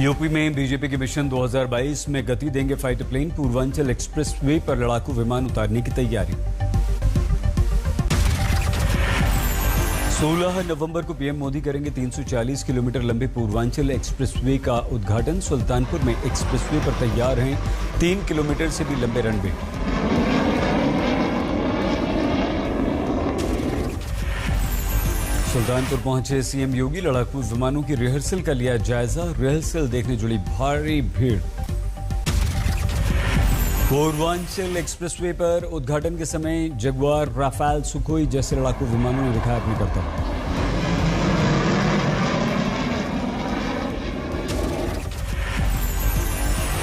UP में BJP के mission 2022 में गति देंगे फाइटर प्लेन। पूर्वांचल एक्सप्रेसवे पर लड़ाकू विमान उतारने की तैयारी। 16 नवंबर को पीएम मोदी करेंगे 340 किलोमीटर लंबे पूर्वांचल एक्सप्रेसवे का उद्घाटन। सुल्तानपुर में एक्सप्रेसवे पर तैयार हैं 3 किलोमीटर से भी लंबे रनवे। सुल्तानपुर पहुंचे सीएम योगी। लड़ाकू विमानों की रिहर्सल का लिया जायजा। रिहर्सल देखने जुड़ी भारी भीड़। पूर्वांचल एक्सप्रेसवे पर उद्घाटन के समय जगुआर, राफेल, सुखोई जैसे लड़ाकू विमानों ने दिखाया अपनी करतब।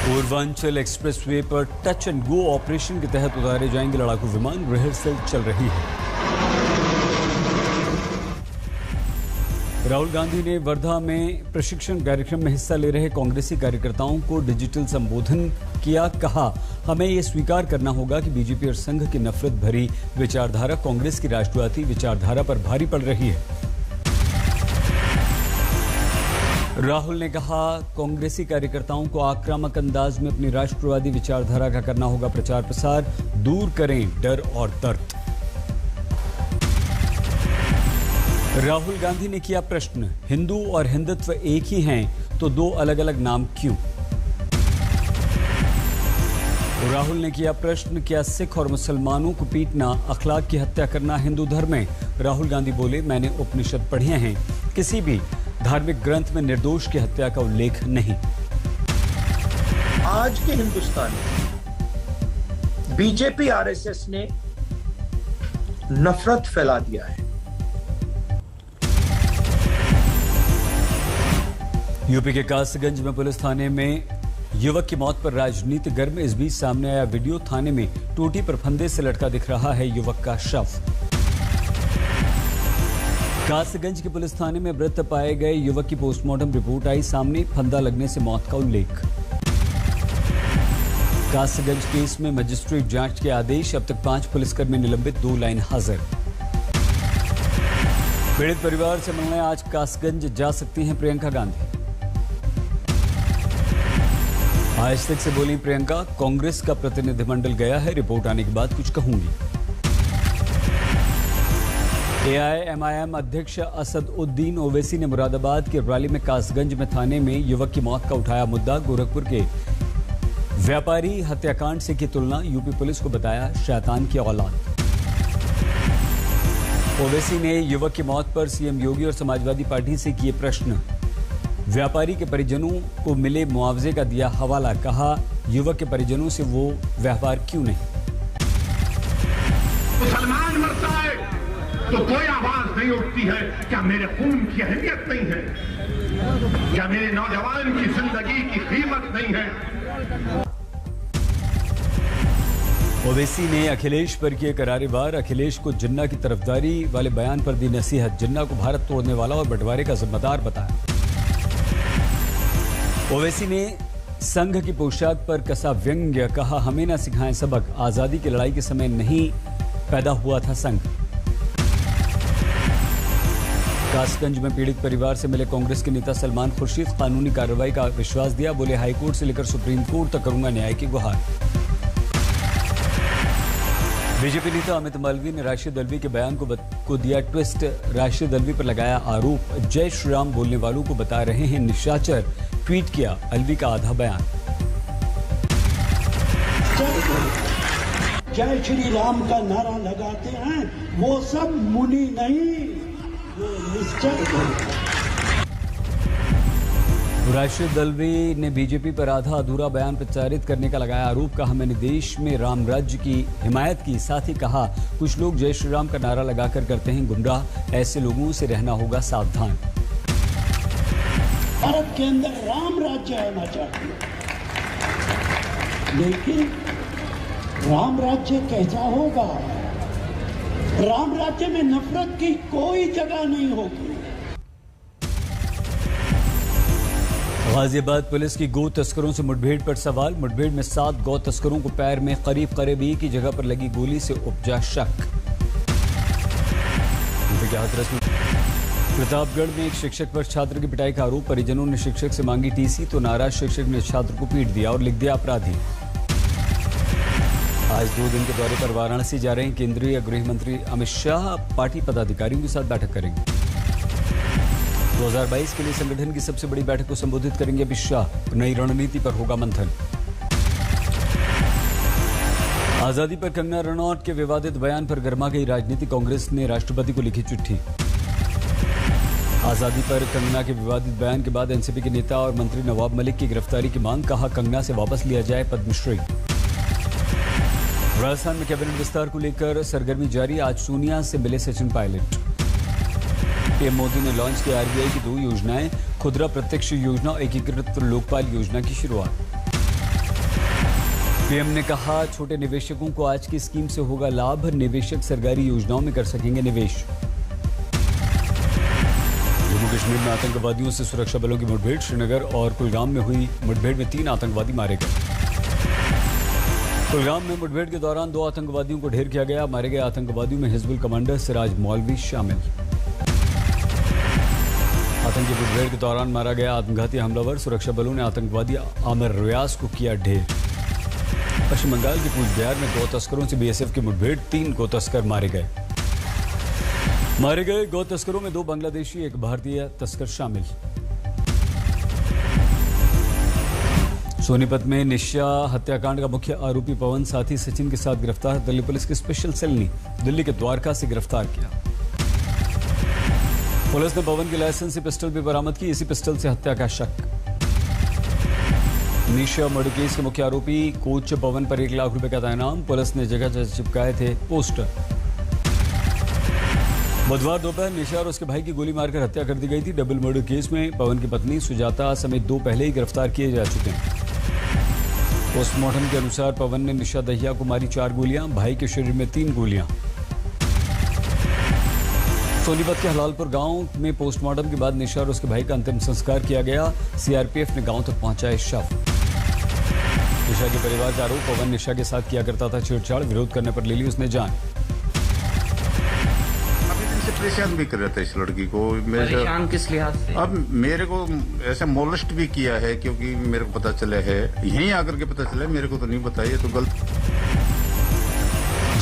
पूर्वांचल एक्सप्रेसवे पर टच एंड गो ऑपरेशन के तहत उतारे जाएंगे लड़ाकू विमान। रिहर्सल चल रही है। राहुल गांधी ने वर्धा में प्रशिक्षण कार्यक्रम में हिस्सा ले रहे कांग्रेसी कार्यकर्ताओं को डिजिटल संबोधन किया। कहा, हमें यह स्वीकार करना होगा कि बीजेपी और संघ की नफरत भरी विचारधारा कांग्रेस की राष्ट्रवादी विचारधारा पर भारी पड़ रही है। राहुल ने कहा, कांग्रेसी कार्यकर्ताओं को आक्रामक अंदाज में अपनी राष्ट्रवादी विचारधारा का करना होगा प्रचार प्रसार। दूर करें डर और दर्द। राहुल गांधी ने किया प्रश्न, हिंदू और हिंदुत्व एक ही हैं तो दो अलग अलग नाम क्यों? राहुल ने किया प्रश्न, क्या सिख और मुसलमानों को पीटना, अखलाक की हत्या करना हिंदू धर्म है? राहुल गांधी बोले, मैंने उपनिषद पढ़े हैं, किसी भी धार्मिक ग्रंथ में निर्दोष की हत्या का उल्लेख नहीं। आज के हिंदुस्तान में बीजेपी आरएसएस ने नफरत फैला दिया है। यूपी के कासगंज में पुलिस थाने में युवक की मौत पर राजनीति गर्म। इस बीच सामने आया वीडियो। थाने में टूटी पर फंदे से लटका दिख रहा है युवक का शव। कासगंज के पुलिस थाने में मृत पाए गए युवक की पोस्टमार्टम रिपोर्ट आई सामने। फंदा लगने से मौत का उल्लेख। कासगंज केस में मजिस्ट्रेट जांच के आदेश। अब तक 5 पुलिसकर्मी निलंबित, 2 लाइन हाजिर। पीड़ित परिवार से मिलने आज कासगंज जा सकती हैं प्रियंका गांधी। आज तक से बोली प्रियंका, कांग्रेस का प्रतिनिधिमंडल गया है, रिपोर्ट आने के बाद कुछ कहूंगी। एआईएमआईएम अध्यक्ष असदुद्दीन ओवैसी ने मुरादाबाद के रैली में कासगंज में थाने में युवक की मौत का उठाया मुद्दा। गोरखपुर के व्यापारी हत्याकांड से की तुलना। यूपी पुलिस को बताया शैतान की औलाद। ओवैसी ने युवक की मौत पर सीएम योगी और समाजवादी पार्टी से किए प्रश्न। व्यापारी के परिजनों को मिले मुआवजे का दिया हवाला। कहा, युवक के परिजनों से वो व्यवहार क्यों नहीं? मुसलमान मरता है तो कोई आवाज नहीं उठती है। क्या मेरे खून की अहमियत नहीं है? क्या मेरे नौजवान की जिंदगी की कीमत नहीं है? ओवैसी ने अखिलेश पर किए करारे वार। अखिलेश को जिन्ना की तरफदारी वाले बयान पर दी नसीहत। जिन्ना को भारत तोड़ने वाला और बंटवारे का जिम्मेदार बताया। ओवैसी ने संघ की पोशाक पर कसा व्यंग्य। कहा, हमें न सिखाएं सबक, आजादी की लड़ाई के समय नहीं पैदा हुआ था संघ। कासगंज में पीड़ित परिवार से मिले कांग्रेस के नेता सलमान खुर्शीद। कानूनी कार्रवाई का विश्वास दिया। बोले, हाईकोर्ट से लेकर सुप्रीम कोर्ट तक करूंगा न्याय की गुहार। बीजेपी नेता अमित मालवीय ने राशिद अल्वी के बयान को दिया ट्विस्ट। राशिद अल्वी पर लगाया आरोप, जय श्री राम बोलने वालों को बता रहे हैं निशाचर। ट्वीट किया अल्वी का आधा बयान। जय श्री राम का नारा लगाते हैं वो सब मुनि नहीं, वो निश्चय है। राशिद अल्वी ने बीजेपी पर आधा अधूरा बयान प्रचारित करने का लगाया आरोप। कहा, मैंने देश में राम राज्य की हिमायत की। साथ ही कहा, कुछ लोग जय श्री राम का नारा लगाकर करते हैं गुमराह। ऐसे लोगों से रहना होगा सावधान। भारत के अंदर राम राज्य आना चाहिए, लेकिन राम राज्य कैसा होगा? राम राज्य में नफरत की कोई जगह नहीं होगी। गाजियाबाद पुलिस की गौ तस्करों से मुठभेड़ पर सवाल। मुठभेड़ में 7 गौ तस्करों को पैर में करीब एक ही जगह पर लगी गोली से उपजा शक। प्रतापगढ़ में एक शिक्षक पर छात्र की पिटाई का आरोप। परिजनों ने शिक्षक से मांगी टीसी तो नाराज शिक्षक ने छात्र को पीट दिया और लिख दिया अपराधी। आज 2 दिन के दौरे पर वाराणसी जा रहे हैं केंद्रीय गृह मंत्री अमित शाह। पार्टी पदाधिकारियों के साथ बैठक करेंगे। 2022 के लिए संगठन की सबसे बड़ी बैठक को संबोधित करेंगे अमित शाह। नई रणनीति पर होगा मंथन। आजादी पर कंगना रनौत के विवादित बयान पर गर्मा गई राजनीति। कांग्रेस ने राष्ट्रपति को लिखी चिट्ठी। आजादी पर कंगना के विवादित बयान के बाद एनसीपी के नेता और मंत्री नवाब मलिक की गिरफ्तारी की मांग। कहा कंगना से वापस लिया जाए पद्मश्री। राजस्थान में कैबिनेट विस्तार को लेकर सरगर्मी जारी। आज सोनिया से मिले सचिन पायलट। पीएम मोदी ने लॉन्च की आरबीआई की 2 योजनाएं, खुदरा प्रत्यक्ष योजना और एकीकृत लोकपाल योजना की शुरुआत। पीएम ने कहा छोटे निवेशकों को आज की स्कीम से होगा लाभ। निवेशक सरकारी योजनाओं में कर सकेंगे निवेश। जम्मू कश्मीर में आतंकवादियों से सुरक्षा बलों की मुठभेड़। श्रीनगर और कुलगाम में हुई मुठभेड़ में 3 आतंकवादी मारे गए। कुलगाम में मुठभेड़ के दौरान 2 आतंकवादियों को ढेर किया गया। मारे गए आतंकवादियों में हिजबुल कमांडर सिराज मौलवी शामिल। आतंकी मुठभेड़ के दौरान मारा गया आत्मघाती हमलावर। सुरक्षा बलों ने आतंकवादी आमिर रियाज को किया ढेर। पश्चिम बंगाल के कूचबिहार में 2 तस्करों से बीएसएफ की मुठभेड़। 3 गो तस्कर मारे गए। मारे गए गौ तस्करों में 2 बांग्लादेशी, 1 भारतीय तस्कर शामिल। सोनीपत में निशा हत्याकांड का मुख्य आरोपी पवन साथी सचिन के साथ गिरफ्तार। दिल्ली पुलिस की स्पेशल सेल ने दिल्ली के द्वारका से गिरफ्तार किया। पुलिस ने पवन की लाइसेंसी पिस्टल भी बरामद की। इसी पिस्टल से हत्या का शक। निशा मर्डर केस के मुख्य आरोपी कोच पवन पर 1 लाख रुपए का इनाम। पुलिस ने जगह जगह चिपकाए थे पोस्टर। बुधवार दोपहर निशा और उसके भाई की गोली मारकर हत्या कर दी गई थी। डबल मर्डर केस में पवन की पत्नी सुजाता समेत 2 पहले ही गिरफ्तार किए जा चुके हैं। पोस्टमार्टम के अनुसार पवन ने निशा दहिया को मारी 4 गोलियां। भाई के शरीर में 3 गोलियां। सोनीपत के हलालपुर गांव में पोस्टमार्टम के बाद निशा और उसके भाई का अंतिम संस्कार किया गया। सीआरपीएफ ने गांव तक पहुंचाए शव। निशा के परिवार का आरोप पवन निशा के साथ किया करता था छेड़छाड़। विरोध करने पर ले ली उसने जान। परेशान भी कर रहा था इस लड़की को। परेशान किस लिहाज से? अब मेरे को ऐसे मोलेस्ट भी किया है क्योंकि मेरे को पता चला है, यहीं आकर के पता चला, मेरे को तो नहीं बताया तो गलत।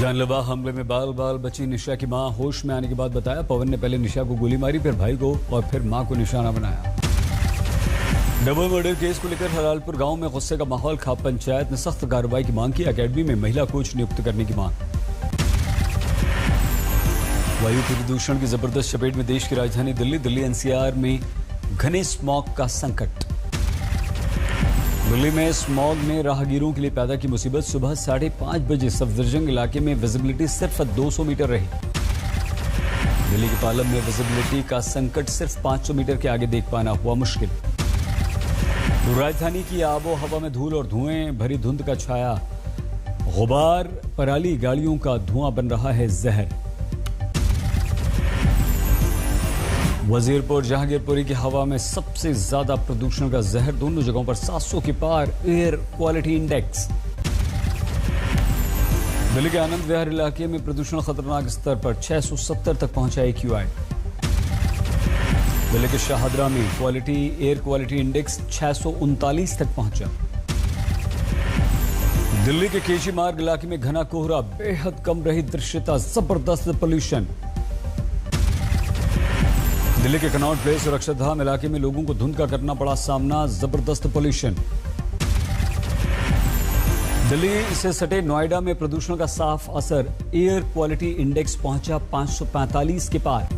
जानलेवा हमले में बाल बाल बची निशा की मां। होश में आने के बाद बताया पवन ने पहले निशा को गोली मारी, फिर भाई को और फिर मां को निशाना बनाया। डबल मर्डर केस को लेकर हलालपुर गांव में गुस्से का माहौल। खाप पंचायत ने सख्त कार्रवाई की मांग की। अकेडमी में महिला कोच नियुक्त करने की मांग। वायु प्रदूषण की जबरदस्त चपेट में देश की राजधानी दिल्ली। दिल्ली एनसीआर में घने स्मॉग का संकट। दिल्ली में स्मॉग ने राहगीरों के लिए पैदा की मुसीबत। सुबह 5:30 बजे सफदरजंग इलाके में विजिबिलिटी सिर्फ 200 मीटर रही। दिल्ली के पालम में विजिबिलिटी का संकट। सिर्फ 500 मीटर के आगे देख पाना हुआ मुश्किल। राजधानी की आबो हवा में धूल और धुएं भरी धुंध का छाया गुबार। पराली गाड़ियों का धुआं बन रहा है जहर। वजीरपुर जहांगीरपुरी की हवा में सबसे ज्यादा प्रदूषण का जहर। दोनों जगहों पर 700 के पार एयर क्वालिटी इंडेक्स। दिल्ली के आनंद विहार इलाके में प्रदूषण खतरनाक स्तर पर 670 तक पहुंचा AQI। दिल्ली के शाहदरा में एयर क्वालिटी इंडेक्स 639 तक पहुंचा। दिल्ली के केजी मार्ग इलाके में घना कोहरा। बेहद कम रही दृश्यता। जबरदस्त पोल्यूशन। दिल्ली के कनॉट प्लेस और अक्षरधाम इलाके में लोगों को धुंध का करना पड़ा सामना। जबरदस्त पोल्यूशन। दिल्ली से सटे नोएडा में प्रदूषण का साफ असर। एयर क्वालिटी इंडेक्स पहुंचा 545 के पार।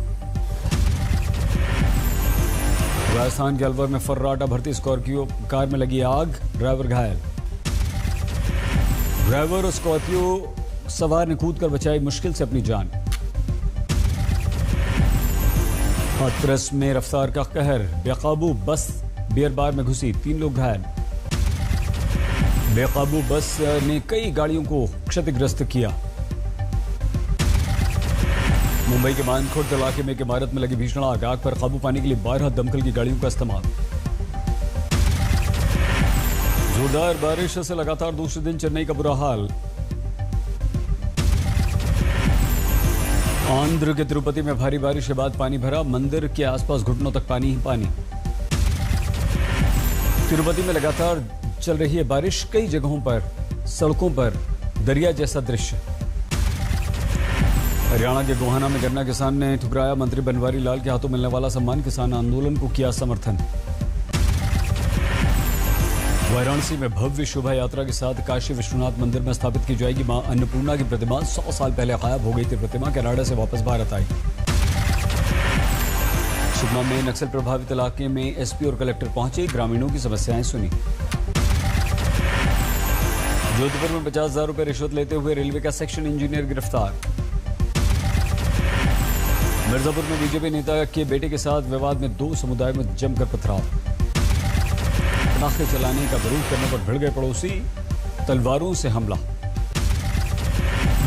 राजस्थान के अलवर में फर्राटा भरती स्कॉर्पियो कार में लगी आग। ड्राइवर घायल। ड्राइवर और स्कॉर्पियो सवार ने कूदकर बचाई मुश्किल से अपनी जान। हाथरस में रफ्तार का कहर। बेकाबू बस बियर बार में घुसी। 3 लोग घायल। बेकाबू बस ने कई गाड़ियों को क्षतिग्रस्त किया। मुंबई के मानखुर्द इलाके में एक इमारत में लगी भीषण आग। आग पर काबू पाने के लिए 12 दमकल की गाड़ियों का इस्तेमाल। जोरदार बारिश से लगातार दूसरे दिन चेन्नई का बुरा हाल। आंध्र के तिरुपति में भारी बारिश के बाद पानी भरा, मंदिर के आसपास घुटनों तक पानी ही पानी। तिरुपति में लगातार चल रही है बारिश, कई जगहों पर सड़कों पर दरिया जैसा दृश्य। हरियाणा के गोहाना में गन्ना किसान ने ठुकराया मंत्री बनवारी लाल के हाथों मिलने वाला सम्मान, किसान आंदोलन को किया समर्थन। वाराणसी में भव्य शोभा यात्रा के साथ काशी विश्वनाथ मंदिर में स्थापित की जाएगी मां अन्नपूर्णा की प्रतिमा। 100 साल पहले गायब हो गई थी प्रतिमा, कनाडा से वापस भारत आई। सुकमा में नक्सल प्रभावित इलाके में एसपी और कलेक्टर पहुंचे, ग्रामीणों की समस्याएं सुनी। जोधपुर में 50,000 रुपए रिश्वत लेते हुए रेलवे का सेक्शन इंजीनियर गिरफ्तार। मिर्जापुर में बीजेपी नेता के बेटे के साथ विवाद में 2 समुदायों में जमकर पथराव। पटाखे चलाने का विरोध करने पर भिड़ गए पड़ोसी, तलवारों से हमला।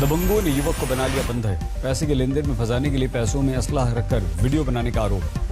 दबंगों ने युवक को बना लिया बंधक, पैसे के लेन देन में फंसाने के लिए पैसों में असलाह रखकर वीडियो बनाने का आरोप।